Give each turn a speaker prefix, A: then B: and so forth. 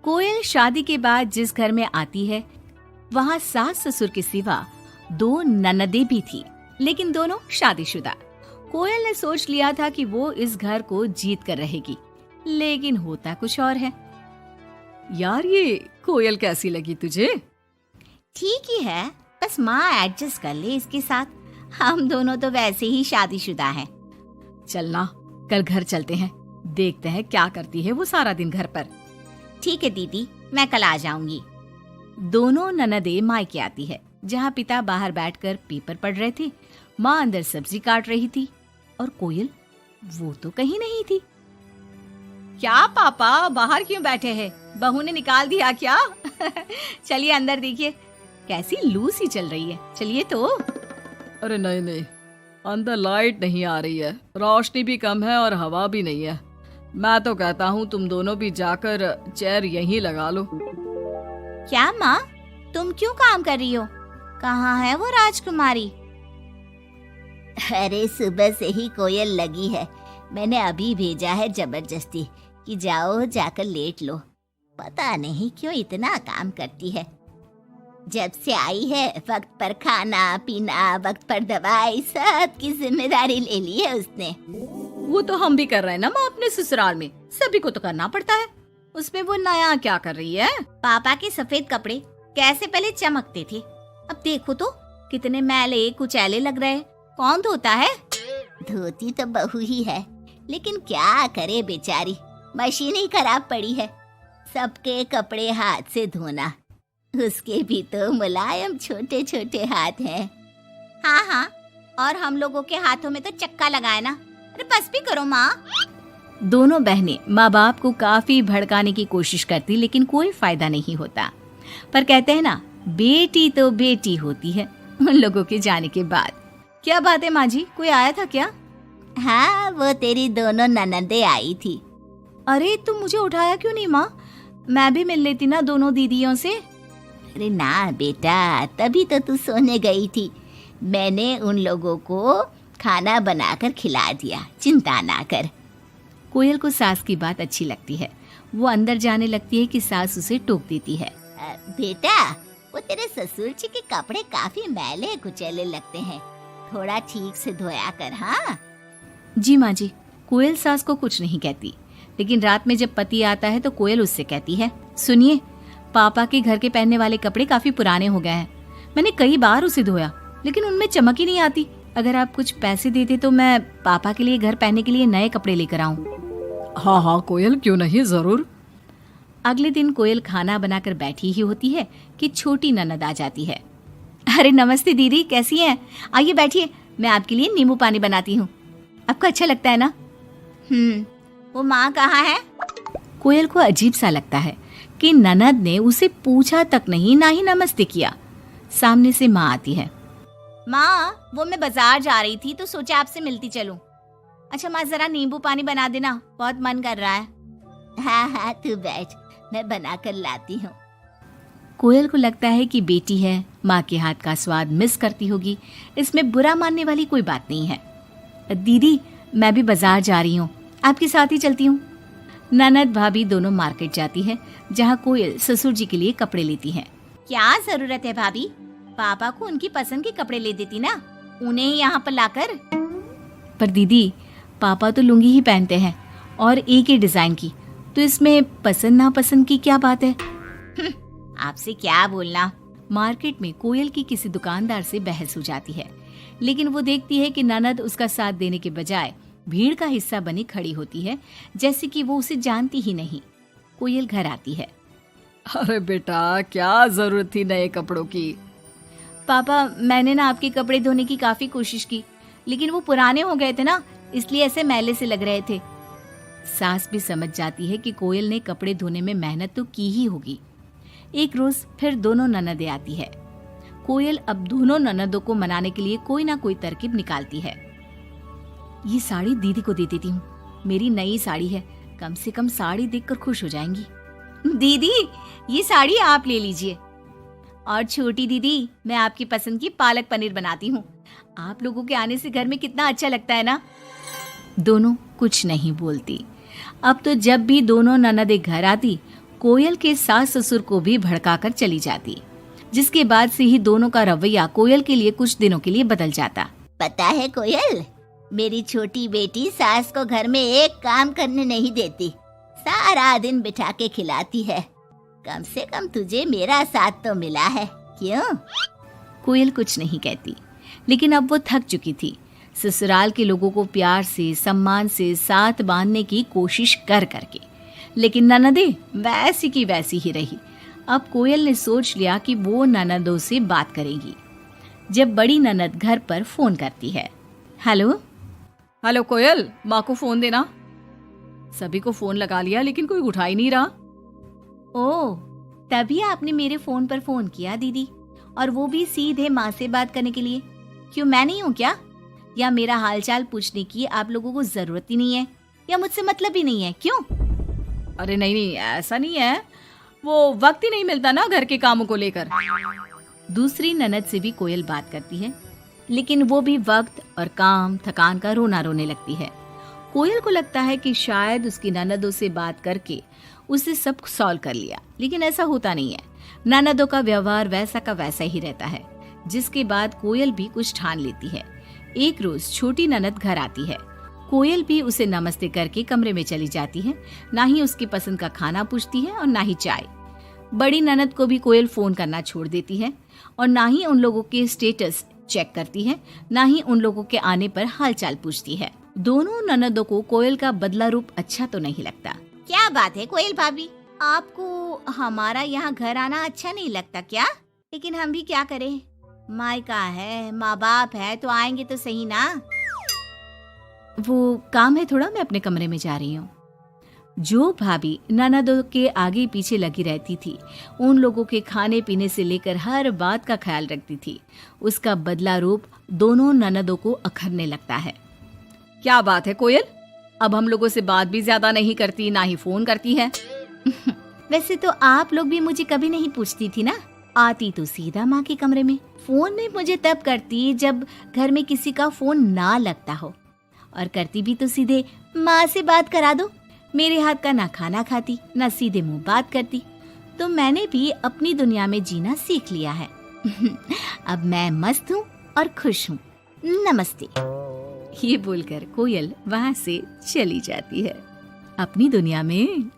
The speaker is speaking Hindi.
A: कोयल शादी के बाद जिस घर में आती है वहाँ सास ससुर के सिवा 2 ननदें भी थी, लेकिन दोनों शादीशुदा। कोयल ने सोच लिया था कि वो इस घर को जीत कर रहेगी, लेकिन होता कुछ और है। यार, ये कोयल कैसी लगी तुझे?
B: ठीक ही है, बस माँ एडजस्ट कर ले इसके साथ। हम दोनों तो वैसे ही शादीशुदा हैं।
A: चलना, कल घर चलते हैं, देखते हैं क्या करती है वो सारा दिन घर पर।
B: ठीक है दीदी, मैं कल आ जाऊंगी।
A: दोनों ननदें मायके आती है, जहाँ पिता बाहर बैठकर पेपर पढ़ रहे थे, माँ अंदर सब्जी काट रही थी और कोयल वो तो कहीं नहीं थी। क्या पापा, बाहर क्यों बैठे हैं? बहू ने निकाल दिया क्या? चलिए अंदर देखिए, कैसी लू सी चल रही है। चलिए तो।
C: अरे नहीं नहीं, अंदर लाइट नहीं आ रही है, रोशनी भी कम है और हवा भी नहीं है। मैं तो कहता हूँ तुम दोनों भी जाकर चेयर यहीं लगा लो।
B: क्या माँ, तुम क्यों काम कर रही हो? कहाँ है वो राजकुमारी? अरे सुबह से ही कोयल लगी है, मैंने अभी भेजा है जबरदस्ती कि जाओ जाकर लेट लो। पता नहीं क्यों इतना काम करती है। जब से आई है वक्त पर खाना पीना, वक्त पर दवाई, सब की जिम्मेदारी ले ली है उसने।
A: वो तो हम भी कर रहे हैं ना माँ, अपने ससुराल में सभी को तो करना पड़ता है। उसमें वो नया क्या कर रही है?
B: पापा के सफेद कपड़े कैसे पहले चमकते थे, अब देखो तो कितने मैले कुचैले लग रहे हैं। कौन धोता है? धोती तो बहू ही है, लेकिन क्या करे बेचारी, मशीन ही खराब पड़ी है। सबके कपड़े हाथ से धोना, उसके भी तो मुलायम छोटे छोटे हाथ हैं। हाँ हाँ, और हम लोगों के हाथों में तो चक्का लगाए ना। अरे बस भी करो माँ।
A: दोनों बहनें माँ बाप को काफी भड़काने की कोशिश करती, लेकिन कोई फायदा नहीं होता। पर कहते हैं ना, बेटी तो बेटी होती है उन लोगों के जाने के बाद। क्या बात है माँ जी, कोई आया था क्या?
B: हाँ, वो तेरी दोनों ननदें आई थी।
A: अरे तुम मुझे उठाया क्यों नहीं माँ? मैं भी मिल लेती ना दोनों दीदियों से।
B: अरे ना बेटा, तभी तो तू सोने गई थी। मैंने उन लोगों को खाना बनाकर खिला दिया, चिंता ना कर।
A: कोयल को सास की बात अच्छी लगती है। वो अंदर जाने लगती है कि सास उसे टोक देती है।
B: बेटा, वो तेरे ससुर जी के कपड़े काफी मैले कुचैले लगते हैं, थोड़ा ठीक से धोया कर। हाँ
A: जी माँ जी। कोयल सास को कुछ नहीं कहती, लेकिन रात में जब पति आता है तो कोयल उससे कहती है, सुनिए, पापा के घर के पहनने वाले कपड़े काफी पुराने हो गए हैं। मैंने कई बार उसे धोया, लेकिन उनमें चमक ही नहीं आती। अगर आप कुछ पैसे देते तो मैं पापा के लिए घर पहनने के लिए नए कपड़े लेकर आऊं।
C: हाँ हाँ कोयल, क्यों नहीं, जरूर।
A: अगले दिन कोयल खाना बनाकर बैठी ही होती है कि छोटी ननद आ जाती है। अरे नमस्ते दीदी, कैसी हैं? आइए बैठिए, मैं आपके लिए नींबू पानी बनाती हूँ। आपको अच्छा लगता है ना?
B: वो माँ कहाँ है?
A: कोयल को अजीब सा लगता है कि ननद ने उसे पूछा तक नहीं, ना ही नमस्ते किया। सामने से माँ आती है।
B: माँ, वो मैं बाजार जा रही थी तो सोचा आपसे मिलती चलूं। अच्छा माँ, जरा नींबू पानी बना देना, बहुत मन कर रहा है। हाँ हाँ, तू बैठ, मैं बना कर लाती हूँ।
A: कोयल को लगता है कि बेटी है, माँ के हाथ का स्वाद मिस करती होगी। इसमें बुरा मानने वाली कोई बात नहीं है। दीदी, मैं भी बाजार जा रही हूँ, आपके साथ ही चलती हूँ। ननद भाभी दोनों मार्केट जाती है, जहाँ कोयल ससुर जी के लिए कपड़े लेती है।
B: क्या जरूरत है भाभी, पापा को उनकी पसंद के कपड़े ले देती ना, उन्हें ही यहाँ पर लाकर।
A: पर दीदी, पापा तो लुंगी ही पहनते हैं और एक ही डिजाइन की, तो इसमें पसंद नापसंद की क्या बात है?
B: आपसे क्या बोलना।
A: मार्केट में कोयल की किसी दुकानदार से बहस हो जाती है, लेकिन वो देखती है कि ननद उसका साथ देने के बजाय भीड़ का हिस्सा बनी खड़ी होती है, जैसे कि वो उसे जानती ही नहीं। कोयल घर आती है।
C: अरे बेटा, क्या जरूरत थी नए कपड़ों की?
A: पापा, मैंने ना आपके कपड़े धोने की काफी कोशिश की, लेकिन वो पुराने हो गए थे ना, इसलिए ऐसे मैले से लग रहे थे। सास भी समझ जाती है कि कोयल ने कपड़े धोने में मेहनत तो की ही होगी। एक रोज फिर दोनों ननदें आती है। कोयल अब दोनों ननदों को मनाने के लिए कोई ना कोई तरकीब निकालती है। ये साड़ी दीदी को दे देती हूँ, मेरी नई साड़ी है, कम से कम साड़ी देखकर खुश हो जाएंगी। दीदी, ये साड़ी आप ले लीजिए। और छोटी दीदी, मैं आपकी पसंद की पालक पनीर बनाती हूँ, आप लोगों के आने से घर में कितना अच्छा लगता है ना। दोनों कुछ नहीं बोलती। अब तो जब भी दोनों ननदें घर आती, कोयल के सास ससुर को भी भड़काकर चली जाती, जिसके बाद से ही दोनों का रवैया कोयल के लिए कुछ दिनों के लिए बदल जाता।
B: पता है कोयल, मेरी छोटी बेटी सास को घर में एक काम करने नहीं देती, सारा दिन बिठा के खिलाती है। कम से कम तुझे मेरा साथ तो मिला है, क्यों?
A: कोयल कुछ नहीं कहती, लेकिन अब वो थक चुकी थी। ससुराल के लोगों को प्यार से सम्मान से साथ बांधने की कोशिश कर करके, लेकिन ननदे वैसी की वैसी ही रही। अब कोयल ने सोच लिया कि वो ननदों से बात करेगी। जब बड़ी ननद घर पर फोन करती है, हेलो
C: हेलो कोयल, माँ को फोन देना। सभी को फोन लगा लिया लेकिन कोई उठा ही नहीं रहा।
A: ओह, तभी आपने मेरे फोन पर फोन किया दीदी, और वो भी सीधे माँ से बात करने के लिए। क्यों, मैं नहीं हूँ क्या? या मेरा हालचाल पूछने की आप लोगों को जरूरत ही नहीं है, या मुझसे मतलब ही नहीं है? क्यों?
C: अरे नहीं नहीं, ऐसा नहीं है, वो वक्त ही नहीं मिलता ना घर के कामों को लेकर।
A: दूसरी ननद से भी कोयल बात करती है, लेकिन वो भी वक्त और काम थकान का रोना रोने लगती है। कोयल को लगता है कि शायद उसकी ननदों से बात करके उसे सब सॉल्व कर लिया, लेकिन ऐसा होता नहीं है। ननदों का व्यवहार वैसा का वैसा ही रहता है, जिसके बाद कोयल भी कुछ ठान लेती है। एक रोज छोटी ननद घर आती है। कोयल भी उसे नमस्ते करके कमरे में चली जाती है। ना ही उसकी पसंद का खाना पूछती है और ना ही चाय। बड़ी ननद को भी कोयल फोन करना छोड़ देती है, और ना ही उन लोगों के स्टेटस चेक करती है, ना ही उन लोगों के आने पर हालचाल पूछती है। दोनों ननदों को कोयल का बदला रूप अच्छा तो नहीं लगता।
B: क्या बात है कोयल भाभी, आपको हमारा यहाँ घर आना अच्छा नहीं लगता क्या?
A: लेकिन हम भी क्या करें, मायका है, माँ बाप है, तो आएंगे तो सही ना। वो काम है थोड़ा, मैं अपने कमरे में जा रही हूँ। जो भाभी ननदों के आगे पीछे लगी रहती थी, उन लोगों के खाने पीने से लेकर हर बात का ख्याल रखती थी, उसका बदला रूप दोनों ननदों को अखरने लगता है।
C: क्या बात है कोयल, अब हम लोगों से बात भी ज्यादा नहीं करती, ना ही फोन करती है।
A: वैसे तो आप लोग भी मुझे कभी नहीं पूछती थी ना, आती तो सीधा माँ के कमरे में। फोन में मुझे तब करती जब घर में किसी का फोन ना लगता हो, और करती भी तो सीधे माँ से बात करा दो। मेरे हाथ का ना खाना खाती, ना सीधे मुंह बात करती। तो मैंने भी अपनी दुनिया में जीना सीख लिया है। अब मैं मस्त हूँ और खुश हूँ। नमस्ते। ये बोलकर कोयल वहां से चली जाती है अपनी दुनिया में।